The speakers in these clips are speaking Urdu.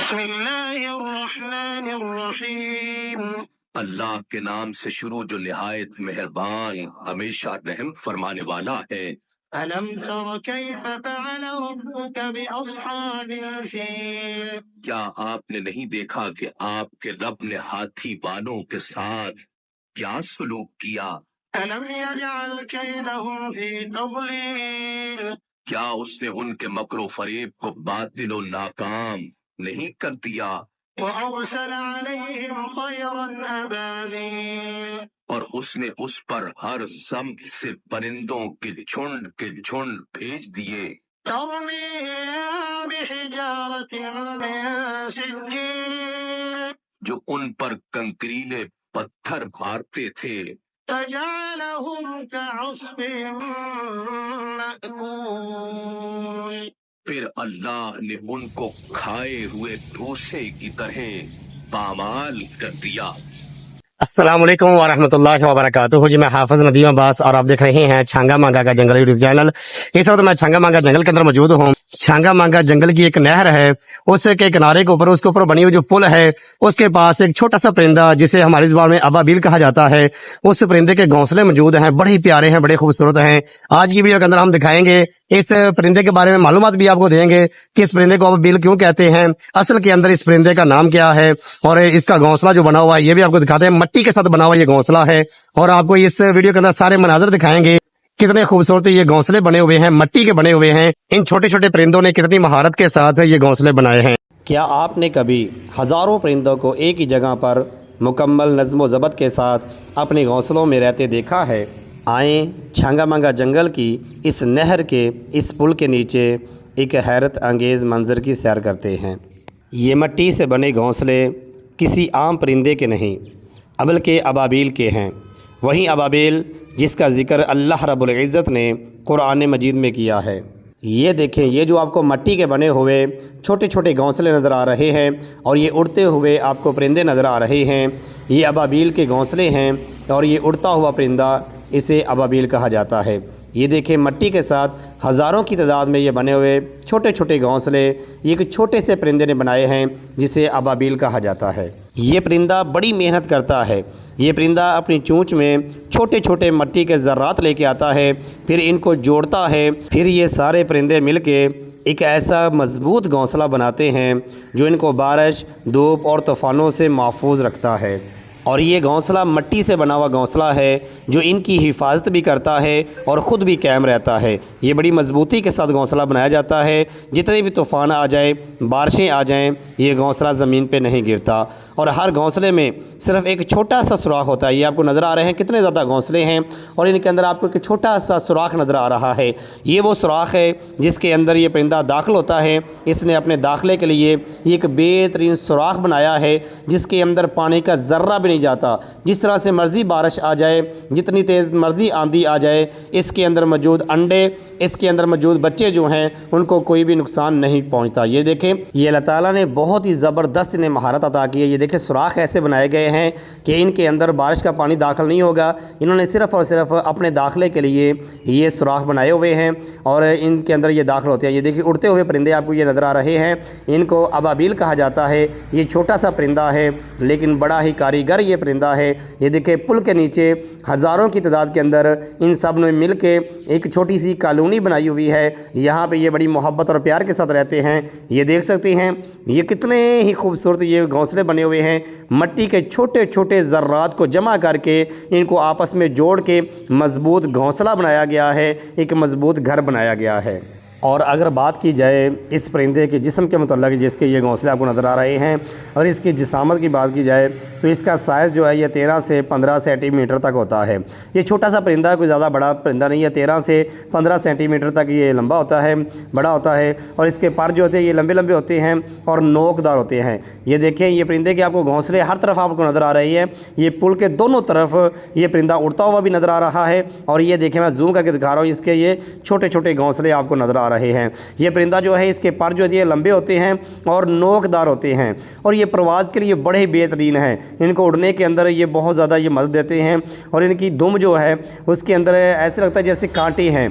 بسم اللہ الرحمن الرحیم، اللہ کے نام سے شروع جو نہایت مہربان ہمیشہ رحم فرمانے والا ہے۔ الم تر کیف فعل ربک باصحاب الفیل، کیا آپ نے نہیں دیکھا کہ آپ کے رب نے ہاتھی والوں کے ساتھ کیا سلوک کیا؟ الم یجعل کیدہم فی تضلیل، کیا اس نے ان کے مکر و فریب کو باطل و ناکام نہیں کر دیا؟ وارسل علیہم طیرا ابابیل، اور اس نے اس پر ہر سمت سے پرندوں کے جھنڈ بھیج دیے، ترمیہم بحجارۃ من سجیل، جو ان پر کنکریلے پتھر مارتے تھے، فجعلہم کعصف مأکول، پھر اللہ نے ان کو کھائے ہوئے بھوسے کی طرح پامال کر دیا۔ السلام علیکم ورحمۃ اللہ وبرکاتہ۔ جی میں حافظ ندیم عباس اور آپ دیکھ رہے ہیں چھانگا مانگا کا جنگل یوٹیوب چینل۔ اس وقت میں چھانگا مانگا جنگل کے اندر موجود ہوں۔ چھانگا مانگا جنگل کی ایک نہر ہے، اس کے کنارے کے اوپر اس کے اوپر بنی ہوئی جو پل ہے، اس کے پاس ایک چھوٹا سا پرندہ جسے ہماری زبان میں ابابیل کہا جاتا ہے، اس پرندے کے گھونسلے موجود ہیں، بڑے ہی پیارے ہیں، بڑے خوبصورت ہیں۔ آج کی ویڈیو کے اندر ہم دکھائیں گے، اس پرندے کے بارے میں معلومات بھی آپ کو دیں گے کہ اس پرندے کو ابابیل کیوں کہتے ہیں، اصل کے اندر اس پرندے کا نام کیا ہے، اور اس کا گھونسلہ جو بنا ہوا ہے یہ بھی آپ کو دکھاتے ہیں۔ مٹی کے ساتھ بنا ہوا یہ گھونسلہ ہے، اور آپ کو اس ویڈیو کے اندر سارے مناظر دکھائیں گے، کتنے خوبصورت یہ گھونسلے بنے ہوئے ہیں، مٹی کے بنے ہوئے ہیں۔ ان چھوٹے چھوٹے پرندوں نے کتنی مہارت کے ساتھ یہ گھونسلے بنائے ہیں۔ کیا آپ نے کبھی ہزاروں پرندوں کو ایک ہی جگہ پر مکمل نظم و ضبط کے ساتھ اپنے گھونسلوں میں رہتے دیکھا ہے؟ آئیں چھانگا مانگا جنگل کی اس نہر کے اس پل کے نیچے ایک حیرت انگیز منظر کی سیر کرتے ہیں۔ یہ مٹی سے بنے گھونسلے کسی عام پرندے کے نہیں بلکہ ابابیل کے ہیں، وہیں ابابیل جس کا ذکر اللہ رب العزت نے قرآن مجید میں کیا ہے۔ یہ دیکھیں، یہ جو آپ کو مٹی کے بنے ہوئے چھوٹے چھوٹے گھونسلے نظر آ رہے ہیں اور یہ اڑتے ہوئے آپ کو پرندے نظر آ رہے ہیں، یہ ابابیل کے گھونسلے ہیں، اور یہ اڑتا ہوا پرندہ اسے ابابیل کہا جاتا ہے۔ یہ دیکھیں، مٹی کے ساتھ ہزاروں کی تعداد میں یہ بنے ہوئے چھوٹے چھوٹے گھونسلے یہ ایک چھوٹے سے پرندے نے بنائے ہیں جسے ابابیل کہا جاتا ہے۔ یہ پرندہ بڑی محنت کرتا ہے۔ یہ پرندہ اپنی چونچ میں چھوٹے چھوٹے مٹی کے ذرات لے کے آتا ہے، پھر ان کو جوڑتا ہے، پھر یہ سارے پرندے مل کے ایک ایسا مضبوط گھونسلہ بناتے ہیں جو ان کو بارش، دھوپ اور طوفانوں سے محفوظ رکھتا ہے۔ اور یہ گھونسلہ مٹی سے بنا ہوا گھونسلہ ہے جو ان کی حفاظت بھی کرتا ہے اور خود بھی قائم رہتا ہے۔ یہ بڑی مضبوطی کے ساتھ گھونسلہ بنایا جاتا ہے، جتنے بھی طوفان آ جائیں، بارشیں آ جائیں، یہ گھونسلہ زمین پہ نہیں گرتا۔ اور ہر گھونسلے میں صرف ایک چھوٹا سا سوراخ ہوتا ہے۔ یہ آپ کو نظر آ رہے ہیں کتنے زیادہ گھونسلے ہیں، اور ان کے اندر آپ کو ایک چھوٹا سا سوراخ نظر آ رہا ہے۔ یہ وہ سوراخ ہے جس کے اندر یہ پرندہ داخل ہوتا ہے۔ اس نے اپنے داخلے کے لیے یہ ایک بہترین سوراخ بنایا ہے جس کے اندر پانی کا ذرہ بھی نہیں جاتا۔ جس طرح سے مرضی بارش آ جائے، جتنی تیز مرضی آندھی آ جائے، اس کے اندر موجود انڈے، اس کے اندر موجود بچے جو ہیں ان کو کوئی بھی نقصان نہیں پہنچتا۔ یہ دیکھیں، یہ اللہ تعالیٰ نے بہت ہی زبردست انہیں مہارت عطا کی ہے۔ یہ دیکھیں، سوراخ ایسے بنائے گئے ہیں کہ ان کے اندر بارش کا پانی داخل نہیں ہوگا۔ انہوں نے صرف اور صرف اپنے داخلے کے لیے یہ سوراخ بنائے ہوئے ہیں اور ان کے اندر یہ داخل ہوتے ہیں۔ یہ دیکھیں، اڑتے ہوئے پرندے آپ کو یہ نظر آ رہے ہیں، ان کو ابابیل کہا جاتا ہے۔ یہ چھوٹا سا پرندہ ہے لیکن بڑا ہی کاریگر یہ پرندہ ہے۔ یہ دیکھیں، پل کے نیچے ہزاروں کی تعداد کے اندر ان سب نے مل کے ایک چھوٹی سی کالونی بنائی ہوئی ہے۔ یہاں پہ یہ بڑی محبت اور پیار کے ساتھ رہتے ہیں۔ یہ دیکھ سکتے ہیں، یہ کتنے ہی خوبصورت یہ گھونسلے بنے ہوئے ہیں۔ مٹی کے چھوٹے چھوٹے ذرات کو جمع کر کے ان کو آپس میں جوڑ کے مضبوط گھونسلہ بنایا گیا ہے، ایک مضبوط گھر بنایا گیا ہے۔ اور اگر بات کی جائے اس پرندے کے جسم کے متعلق، جس کے یہ گھونسلے آپ کو نظر آ رہے ہیں، اور اس کی جسامت کی بات کی جائے تو اس کا سائز جو ہے یہ 13 سے 15 سینٹی میٹر تک ہوتا ہے۔ یہ چھوٹا سا پرندہ ہے، کوئی زیادہ بڑا پرندہ نہیں ہے۔ 13 سے 15 سینٹی میٹر تک یہ لمبا ہوتا ہے، بڑا ہوتا ہے، اور اس کے پر جو ہوتے ہیں یہ لمبے لمبے ہوتے ہیں اور نوک دار ہوتے ہیں۔ یہ دیکھیں، یہ پرندے کے آپ کو گھونسلے ہر طرف آپ کو نظر آ رہی ہے۔ یہ پل کے دونوں طرف یہ پرندہ اڑتا ہوا بھی نظر آ رہا ہے، اور یہ دیکھیں، میں زوم کر کے دکھا رہا ہوں، اس کے یہ چھوٹے چھوٹے گھونسلے آپ کو نظر آ رہے ہیں۔ یہ پرندہ جو ہے اس کے پر جو ہے یہ لمبے ہوتے ہیں اور نوک دار ہوتے ہیں، اور یہ پرواز کے لیے بڑے بہترین ہیں۔ ان کو اڑنے کے اندر یہ بہت زیادہ یہ مدد دیتے ہیں، اور ان کی دم جو ہے اس کے اندر ایسے لگتا ہے جیسے کانٹے ہیں۔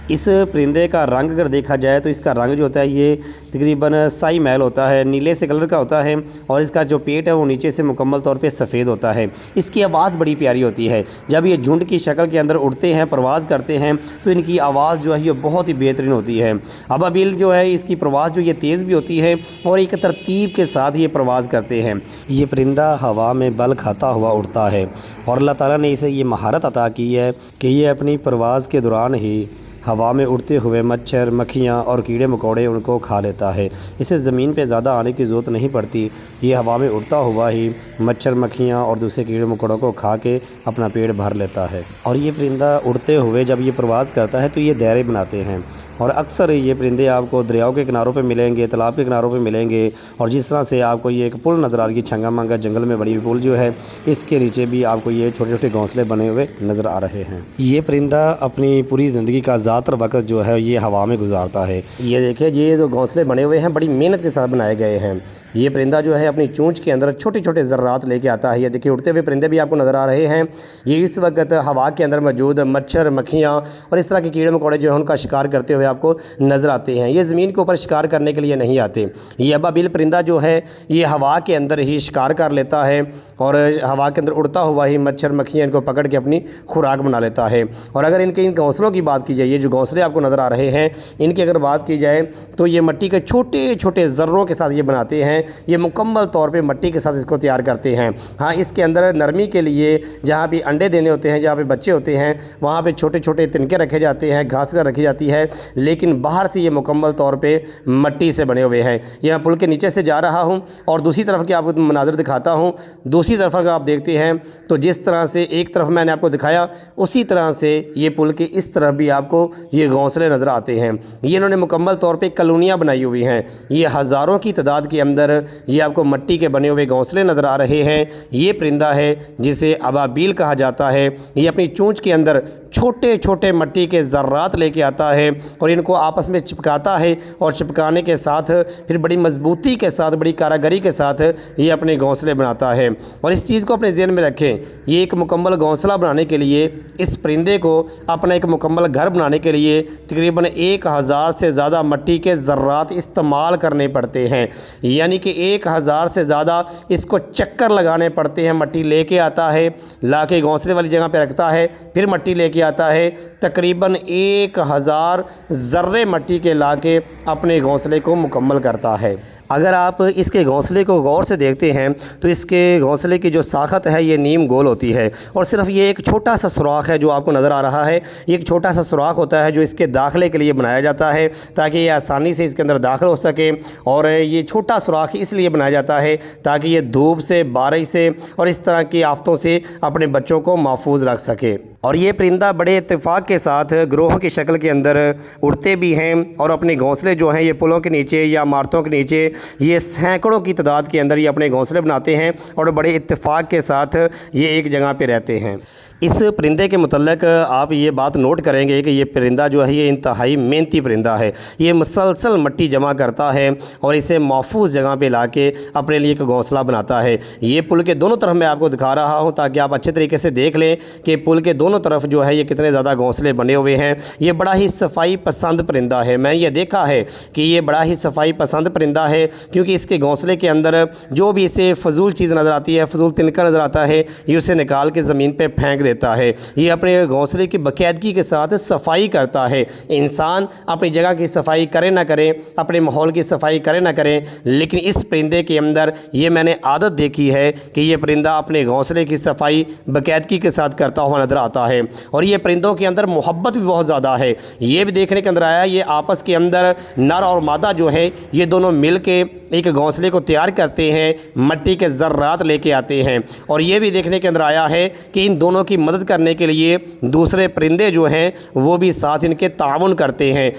اس پرندے کا رنگ اگر دیکھا جائے تو اس کا رنگ جو ہوتا ہے یہ تقریباً سائی میل ہوتا ہے، نیلے سے کلر کا ہوتا ہے، اور اس کا جو پیٹ ہے وہ نیچے سے مکمل طور پہ سفید ہوتا ہے۔ اس کی آواز بڑی پیاری ہوتی ہے، جب یہ جھنڈ کی شکل کے اندر اڑتے ہیں، پرواز کرتے ہیں تو ان کی آواز جو ہے یہ بہت ہی بہترین ہوتی ہے۔ ابابیل جو ہے اس کی پرواز جو یہ تیز بھی ہوتی ہے اور ایک ترتیب کے ساتھ یہ پرواز کرتے ہیں۔ یہ پرندہ ہوا میں بل کھاتا ہوا اڑتا ہے، اور اللہ تعالیٰ نے اسے یہ مہارت عطا کی ہے کہ یہ اپنی پرواز کے دوران ہی ہوا میں اڑتے ہوئے مچھر، مکھیاں اور کیڑے مکوڑے ان کو کھا لیتا ہے۔ اسے زمین پہ زیادہ آنے کی ضرورت نہیں پڑتی، یہ ہوا میں اڑتا ہوا ہی مچھر، مکھیاں اور دوسرے کیڑے مکوڑوں کو کھا کے اپنا پیٹ بھر لیتا ہے۔ اور یہ پرندہ اڑتے ہوئے جب یہ پرواز کرتا ہے تو یہ دائرے بناتے ہیں، اور اکثر یہ پرندے آپ کو دریاؤں کے کناروں پہ ملیں گے، تالاب کے کناروں پہ ملیں گے، اور جس طرح سے آپ کو یہ ایک پل نظر آ رہی ہے، چھنگا مانگا جنگل میں بنی ہوئی پل جو ہے، اس کے نیچے بھی آپ کو یہ چھوٹے چھوٹے گھونسلے بنے ہوئے نظر آ رہے ہیں۔ یہ پرندہ اپنی پوری زندگی کا زیادہ تر وقت جو ہے یہ ہوا میں گزارتا ہے۔ یہ دیکھیں، یہ جو گھونسلے بنے ہوئے ہیں بڑی محنت کے ساتھ بنائے گئے ہیں۔ یہ پرندہ جو ہے اپنی چونچ کے اندر چھوٹے چھوٹے ذرات لے کے آتا ہے۔ یہ دیکھیں اڑتے ہوئے پرندے بھی آپ کو نظر آ رہے ہیں۔ یہ اس وقت ہوا کے اندر موجود مچھر، مکھیاں اور اس طرح کے کیڑے مکوڑے جو ہیں ان کا شکار کرتے ہوئے آپ کو نظر آتے ہیں۔ یہ زمین کے اوپر شکار کرنے کے لیے نہیں آتے۔ یہ ابابیل پرندہ جو ہے یہ ہوا کے اندر ہی شکار کر لیتا ہے، اور ہوا کے اندر اڑتا ہوا ہی مچھر، مکھیاں ان کو پکڑ کے اپنی خوراک بنا لیتا ہے۔ اور اگر ان گھونسلوں کی بات کی جائے، یہ جو گھونسلے آپ کو نظر آ رہے ہیں ان کی اگر بات کی جائے تو یہ مٹی کے چھوٹے چھوٹے ذروں کے ساتھ یہ بناتے ہیں۔ یہ مکمل طور پہ مٹی کے ساتھ اس کو تیار کرتے ہیں۔ ہاں، اس کے اندر نرمی کے لیے جہاں بھی انڈے دینے ہوتے ہیں، جہاں پہ بچے ہوتے ہیں، وہاں پہ چھوٹے چھوٹے تنکے رکھے جاتے ہیں، گھاس وغیرہ رکھی جاتی ہے، لیکن باہر سے یہ مکمل طور پہ مٹی سے بنے ہوئے ہیں۔ یہ پل کے نیچے سے جا رہا ہوں اور دوسری طرف کے آپ کو مناظر دکھاتا ہوں۔ دوسری طرف اگر آپ دیکھتے ہیں تو جس طرح سے ایک طرف میں نے آپ کو دکھایا، اسی طرح سے یہ پل کے اس طرف بھی آپ کو یہ گھونسلے نظر آتے ہیں۔ یہ انہوں نے مکمل طور پہ کالونیاں بنائی ہوئی ہیں۔ یہ ہزاروں کی تعداد کے اندر یہ آپ کو مٹی کے بنے ہوئے گھونسلے نظر آ رہے ہیں۔ یہ پرندہ ہے جسے ابابیل کہا جاتا ہے۔ یہ اپنی چونچ کے اندر چھوٹے چھوٹے مٹی کے ذرات لے کے آتا ہے اور ان کو آپس میں چپکاتا ہے، اور چپکانے کے ساتھ پھر بڑی مضبوطی کے ساتھ، بڑی کاراگری کے ساتھ یہ اپنے گھونسلے بناتا ہے۔ اور اس چیز کو اپنے ذہن میں رکھیں، یہ ایک مکمل گھونسلہ بنانے کے لیے، اس پرندے کو اپنا ایک مکمل گھر بنانے کے لیے تقریباً 1000 سے زیادہ مٹی کے ذرات استعمال کرنے پڑتے ہیں۔ یعنی کہ 1000 سے زیادہ اس کو چکر لگانے پڑتے ہیں۔ مٹی لے کے آتا ہے، لا کے گھونسلے والی جگہ پہ رکھتا ہے، پھر مٹی لے کے آتا ہے، تقریباً 1000 ذرے مٹی کے لا کے اپنے گھونسلے کو مکمل کرتا ہے۔ اگر آپ اس کے گھونسلے کو غور سے دیکھتے ہیں تو اس کے گھونسلے کی جو ساخت ہے یہ نیم گول ہوتی ہے، اور صرف یہ ایک چھوٹا سا سوراخ ہے جو آپ کو نظر آ رہا ہے۔ یہ ایک چھوٹا سا سوراخ ہوتا ہے جو اس کے داخلے کے لیے بنایا جاتا ہے تاکہ یہ آسانی سے اس کے اندر داخل ہو سکے، اور یہ چھوٹا سوراخ اس لیے بنایا جاتا ہے تاکہ یہ دھوپ سے، بارش سے اور اس طرح کی آفتوں سے اپنے بچوں کو محفوظ رکھ سکے۔ اور یہ پرندہ بڑے اتفاق کے ساتھ گروہ کی شکل کے اندر اڑتے بھی ہیں، اور اپنے گھونسلے جو ہیں یہ پلوں کے نیچے یا عمارتوں کے نیچے یہ سینکڑوں کی تعداد کے اندر یہ اپنے گھونسلے بناتے ہیں، اور بڑے اتفاق کے ساتھ یہ ایک جگہ پہ رہتے ہیں۔ اس پرندے کے متعلق آپ یہ بات نوٹ کریں گے کہ یہ پرندہ جو ہے یہ انتہائی محنتی پرندہ ہے۔ یہ مسلسل مٹی جمع کرتا ہے اور اسے محفوظ جگہ پہ لا کے اپنے لیے ایک گھونسلہ بناتا ہے۔ یہ پل کے دونوں طرف میں آپ کو دکھا رہا ہوں تاکہ آپ اچھے طریقے سے دیکھ لیں کہ پل کے دونوں طرف جو ہے یہ کتنے زیادہ گھونسلے بنے ہوئے ہیں۔ یہ بڑا ہی صفائی پسند پرندہ ہے۔ میں یہ دیکھا ہے کہ یہ بڑا ہی صفائی پسند پرندہ ہے، کیونکہ اس کے گھونسلے کے اندر جو بھی اسے فضول چیز نظر آتی ہے، فضول تنکا نظر آتا ہے، یہ اسے نکال کے زمین پہ پھینک دیتا ہے۔ یہ اپنے گھونسلے کی باقاعدگی کے ساتھ صفائی کرتا ہے۔ انسان اپنی جگہ کی صفائی کرے نہ کرے، اپنے ماحول کی صفائی کرے نہ کرے، لیکن اس پرندے کے اندر یہ میں نے عادت دیکھی ہے کہ یہ پرندہ اپنے گھونسلے کی صفائی باقاعدگی کے ساتھ کرتا ہوا نظر آتا ہے۔ اور یہ پرندوں کے اندر محبت بھی بہت زیادہ ہے۔ یہ بھی دیکھنے کے اندر آیا، یہ آپس کے اندر نر اور مادہ جو ہے یہ دونوں مل کے ایک گھونسلے کو تیار کرتے ہیں، مٹی کے ذرات لے کے آتے ہیں، اور یہ بھی دیکھنے کے اندر آیا ہے کہ ان دونوں کی مدد کرنے کے لیے دوسرے پرندے جو ہیں وہ بھی ساتھ ان کے تعاون کرتے ہیں۔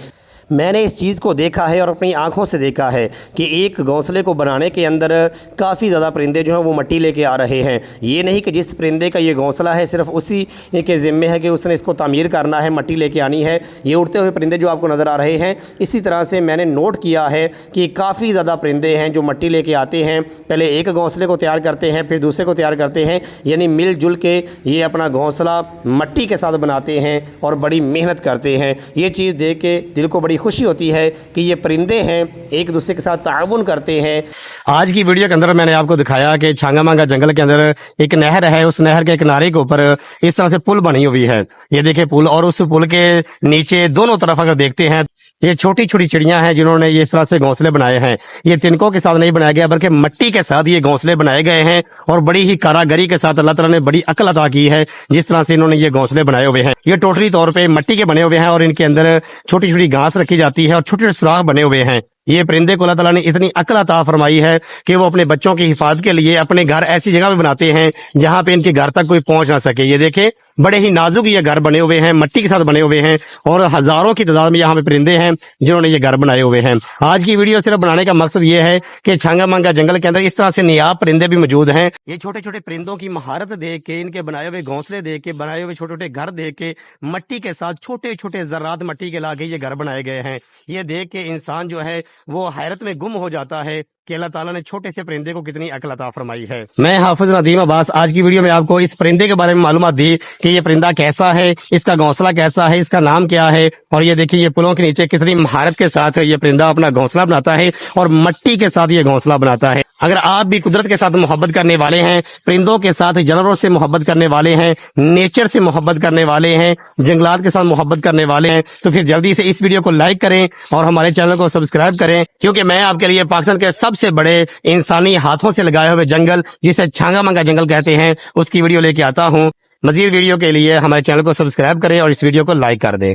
میں نے اس چیز کو دیکھا ہے اور اپنی آنکھوں سے دیکھا ہے کہ ایک گھونسلے کو بنانے کے اندر کافی زیادہ پرندے جو ہیں وہ مٹی لے کے آ رہے ہیں. یہ نہیں کہ جس پرندے کا یہ گھونسلہ ہے صرف اسی کے ذمے ہے کہ اس نے اس کو تعمیر کرنا ہے, مٹی لے کے آنی ہے. یہ اڑتے ہوئے پرندے جو آپ کو نظر آ رہے ہیں, اسی طرح سے میں نے نوٹ کیا ہے کہ کافی زیادہ پرندے ہیں جو مٹی لے کے آتے ہیں, پہلے ایک گھونسلے کو تیار کرتے ہیں, پھر دوسرے کو تیار کرتے ہیں, یعنی مل جل کے یہ اپنا گھونسلہ مٹی کے ساتھ بناتے ہیں اور بڑی محنت کرتے ہیں. یہ چیز دیکھ کے دل کو بڑی خوشی ہوتی ہے کہ یہ پرندے ہیں ایک دوسرے کے ساتھ تعاون کرتے ہیں. آج کی ویڈیو کے اندر میں نے آپ کو دکھایا کہ چھانگا مانگا جنگل کے اندر ایک نہر ہے, اس نہر کے کنارے کے اوپر اس طرح سے پل بنی ہوئی ہے. یہ دیکھیں پل, اور اس پل کے نیچے دونوں طرف اگر دیکھتے ہیں یہ چھوٹی چھوٹی چڑیاں ہیں جنہوں نے یہ اس طرح سے گھونسلے بنائے ہیں. یہ تنکوں کے ساتھ نہیں بنایا گیا بلکہ مٹی کے ساتھ یہ گھونسلے بنائے گئے ہیں, اور بڑی ہی کاراگری کے ساتھ اللہ تعالیٰ نے بڑی عقل عطا کی ہے جس طرح سے انہوں نے یہ گھونسلے بنائے ہوئے ہیں. یہ ٹوٹلی طور پہ مٹی کے بنے ہوئے ہیں اور ان کے اندر چھوٹی چھوٹی گھاس رکھی جاتی ہے اور چھوٹے چھوٹے سوراخ بنے ہوئے ہیں. یہ پرندے کو اللہ تعالیٰ نے اتنی عقل عطا فرمائی ہے کہ وہ اپنے بچوں کی حفاظت کے لیے اپنے گھر ایسی جگہ پہ بناتے ہیں جہاں پہ ان کے گھر تک کوئی پہنچ نہ سکے. یہ دیکھیں بڑے ہی نازک یہ گھر بنے ہوئے ہیں, مٹی کے ساتھ بنے ہوئے ہیں, اور ہزاروں کی تعداد میں یہاں پہ پرندے ہیں جنہوں نے یہ گھر بنائے ہوئے ہیں. آج کی ویڈیو صرف بنانے کا مقصد یہ ہے کہ چھانگا مانگا جنگل کے اندر اس طرح سے نایاب پرندے بھی موجود ہیں. یہ چھوٹے چھوٹے پرندوں کی مہارت دیکھ کے, ان کے بنائے ہوئے گھونسلے دیکھ کے, بنائے ہوئے چھوٹے چھوٹے گھر دیکھ کے, مٹی کے ساتھ چھوٹے چھوٹے ذرات مٹی کے لا کے یہ گھر بنائے گئے ہیں, یہ دیکھ کے انسان جو ہے وہ حیرت میں گم ہو جاتا ہے کہ اللہ تعالیٰ نے چھوٹے سے پرندے کو کتنی عقل عطا فرمائی ہے. میں حافظ ندیم عباس آج کی ویڈیو میں آپ کو اس پرندے کے بارے میں معلومات دی کہ یہ پرندہ کیسا ہے, اس کا گھونسلہ کیسا ہے, اس کا نام کیا ہے, اور یہ دیکھیں یہ پلوں کے نیچے کتنی مہارت کے ساتھ یہ پرندہ اپنا گھونسلہ بناتا ہے اور مٹی کے ساتھ یہ گھونسلہ بناتا ہے. اگر آپ بھی قدرت کے ساتھ محبت کرنے والے ہیں, پرندوں کے ساتھ, جانوروں سے محبت کرنے والے ہیں, نیچر سے محبت کرنے والے ہیں, جنگلات کے ساتھ محبت کرنے والے ہیں, تو پھر جلدی سے اس ویڈیو کو لائک کریں اور ہمارے چینل کو سبسکرائب کریں, کیونکہ میں آپ کے لیے پاکستان کے سب سے بڑے انسانی ہاتھوں سے لگائے ہوئے جنگل جسے چھانگا مانگا جنگل کہتے ہیں اس کی ویڈیو لے کے آتا ہوں. مزید ویڈیو کے لیے ہمارے چینل کو سبسکرائب کریں اور اس ویڈیو کو لائک کر دیں.